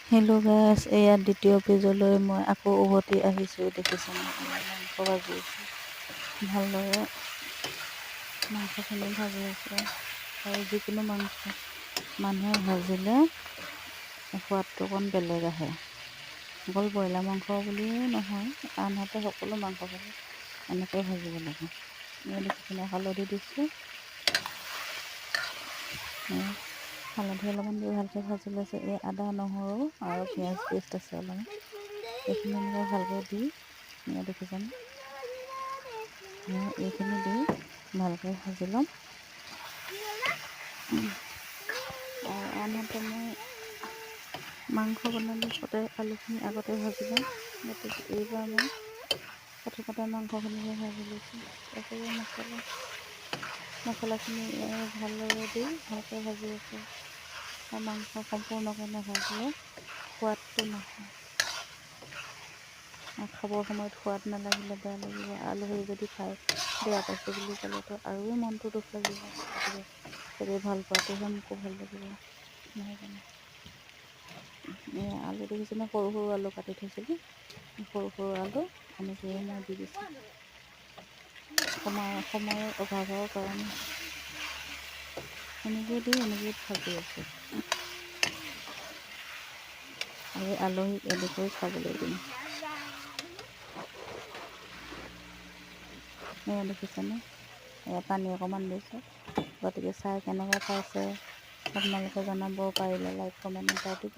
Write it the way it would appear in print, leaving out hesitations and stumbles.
Hello' গাইছ, এয়া দ্বিতীয় পেজলৈ মই আকৌ উভতি আহিছোঁ। দেখিছেনে, মাংস ভাজি আছোঁ। ভালদৰে মাংসখিনি ভাজি আছোঁ। আৰু যিকোনো মাংস মানুহে ভাজিলে সোৱাদটো অকণ বেলেগ আহে। অকল ব্ৰইলাৰ মাংস বুলিয়ে নহয়, আনহাতে সকলো মাংস ভাজি এনেকৈ ভাজিব লাগে। মই দেখিছেনে, হালধি দিছোঁ। হালধি অলপমান দি ভালকৈ ভাজি লৈছোঁ। এই আদা নহৰু আৰু পিঁয়াজ পেষ্ট আছে অলপমান, এইখিনি এনেকৈ ভালকৈ দি দেখিছেনে, এইখিনি দি ভালকৈ ভাজি ল'ম। আৰু আনহাতে মই মাংস বনালে সদায় আলুখিনি আগতে ভাজি ল'ম। গতিকে এইবাৰ মই প্ৰথমতে মাংসখিনিহে ভাজি লৈছোঁ। তাৰপিছত মছলাখিনি ভালদৰে দি ভালকৈ ভাজি আছোঁ। আৰু মাংস সম্পূৰ্ণকৈ নাভাজিলে সোৱাদটো নাহে। খাবৰ সময়ত সোৱাদ নালাগিলে বেয়া লাগিব। আলহী যদি খাই বেয়া পাইছোঁ বুলি ক'লেতো আৰু মনটো দুখ লাগিব। গতিকে চবেই ভাল পোৱাটোহে মোকো ভাল লাগিব, নহয় জানো। আলু দেখিছেনে, সৰু সৰু আলু কাটি থৈছিলোঁ। সৰু সৰু আলু এনেকৈয়ে মই দি দিছোঁ। সময়ৰ অভাৱৰ কাৰণে এনেকৈ দি এনেকৈ ভাজি আছোঁ। আৰু আলহীক এনেকৈ খাবলৈ দিম। এয়া দেখিছেনে, এয়া পানী অকণমান দিছোঁ। গতিকে চাই কেনেকৈ পাইছে আপোনালোকে জনাব, পাৰিলে লাইক কমেণ্ট এটা দিব।